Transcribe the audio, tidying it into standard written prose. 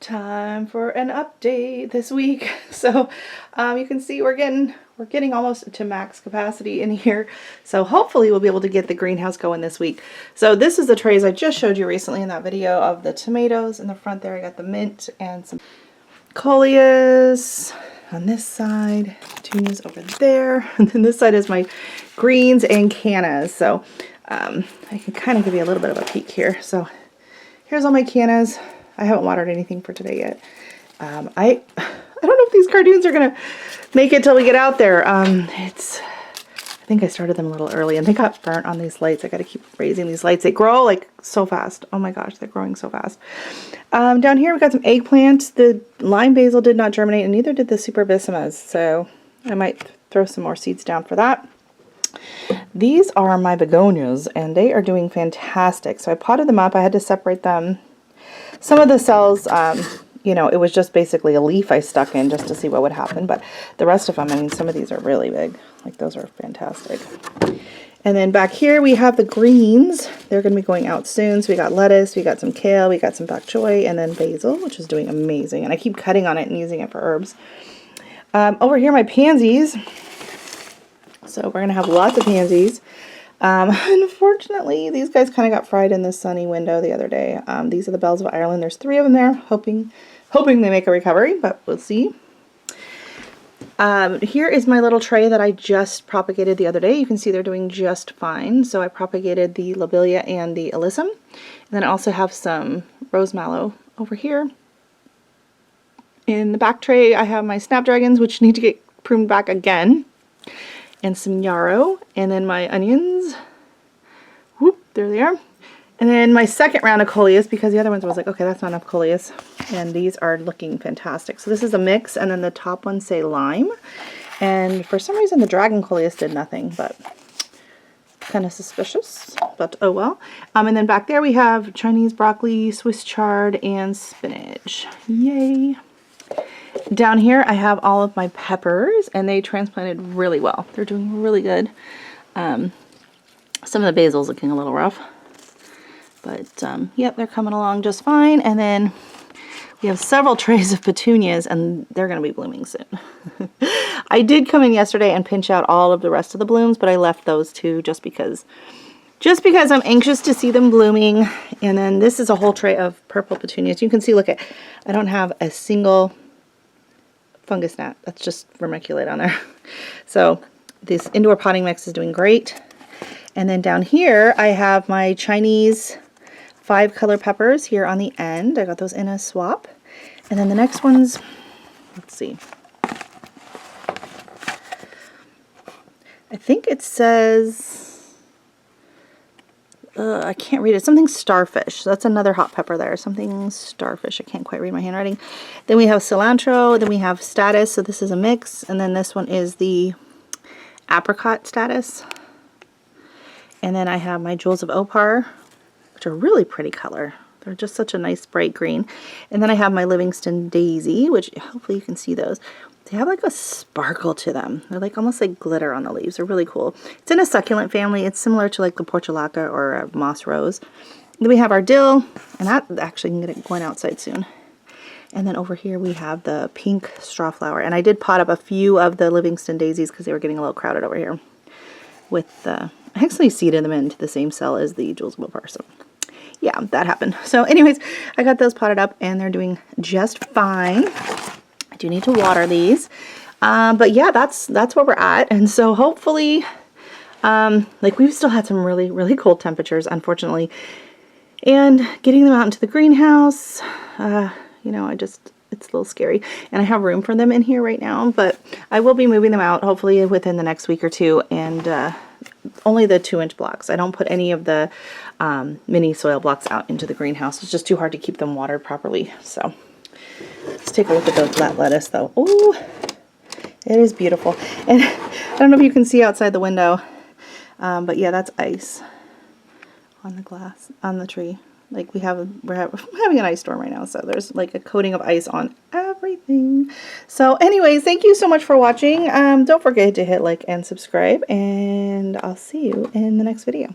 Time for an update this week. So you can see we're getting almost to max capacity in here. So hopefully we'll be able to get the greenhouse going this week. So this is the trays I just showed you recently in that video of the tomatoes in the front there. I got the mint and some coleus on this side, petunias over there, and then this side is my greens and cannas. So I can kind of give you a little bit of a peek here. So here's all my cannas. I haven't watered anything for today yet. I don't know if these cardoons are gonna make it till we get out there. I think I started them a little early and they got burnt on these lights. I gotta keep raising these lights. They grow like so fast. Oh my gosh, they're growing so fast. Down here we got some eggplant. The lime basil did not germinate and neither did the superbissimas. So I might throw some more seeds down for that. These are my begonias and they are doing fantastic. So I potted them up. I had to separate them. Some of the cells, you know, it was just basically a leaf I stuck in just to see what would happen. But the rest of them, I mean, some of these are really big. Like those are fantastic. And then back here we have the greens. They're going to be going out soon. So we got lettuce, we got some kale, we got some bok choy, and then basil, which is doing amazing. And I keep cutting on it and using it for herbs. Over here, my pansies. So we're going to have lots of pansies. Unfortunately, these guys kind of got fried in this sunny window the other day. These are the bells of Ireland. There's 3 of them there, hoping they make a recovery, but we'll see. Here is my little tray that I just propagated the other day. You can see they're doing just fine. So I propagated the lobelia and the alyssum. And then I also have some rose mallow over here. In the back tray, I have my snapdragons, which need to get pruned back again. And some yarrow, and then my onions. Whoop, there they are. And then my second round of coleus, because the other ones was like, okay, that's not enough coleus. And these are looking fantastic. So this is a mix, and then the top ones say lime. And for some reason, the dragon coleus did nothing, but kind of suspicious, but oh well. And then back there we have Chinese broccoli, Swiss chard, and spinach. Yay. Down here I have all of my peppers and they transplanted really well. They're doing really good. Some of the basil's looking a little rough, but yep, they're coming along just fine. And then we have several trays of petunias and they're going to be blooming soon. I did come in yesterday and pinch out all of the rest of the blooms, but I left those two just because I'm anxious to see them blooming. And then this is a whole tray of purple petunias. You can see, look, I don't have a single fungus gnat. That's just vermiculite on there. So this indoor potting mix is doing great. And then down here I have my Chinese 5-color peppers here on the end. I got those in a swap. And then the next ones, let's see. I think it says, I can't read it. Something starfish. That's another hot pepper there. Something starfish. I can't quite read my handwriting. Then we have cilantro. Then we have status. So this is a mix. And then this one is the apricot status. And then I have my jewels of opar, which are really pretty color. They're just such a nice bright green. And then I have my Livingston daisy, which hopefully you can see those. They have like a sparkle to them. They're like almost like glitter on the leaves. They're really cool. It's in a succulent family. It's similar to like the portulaca or a moss rose. Then we have our dill, and that actually can get it going outside soon. And then over here we have the pink straw flower. And I did pot up a few of the Livingston daisies because they were getting a little crowded over here. I actually seeded them into the same cell as the jewels of opar. So yeah, that happened. So anyways, I got those potted up and they're doing just fine. I do need to water these, but yeah, that's where we're at. And so hopefully, like we've still had some really, really cold temperatures, unfortunately, and getting them out into the greenhouse, you know, it's a little scary. And I have room for them in here right now, but I will be moving them out hopefully within the next week or two. And only the 2-inch blocks. I don't put any of the mini soil blocks out into the greenhouse. It's just too hard to keep them watered properly. So let's take a look at that lettuce though. Oh, it is beautiful. And I don't know if you can see outside the window, but yeah, that's ice on the glass, on the tree. Like we're having an ice storm right now, so there's like a coating of ice on everything. So anyways, thank you so much for watching. Don't forget to hit like and subscribe, and I'll see you in the next video.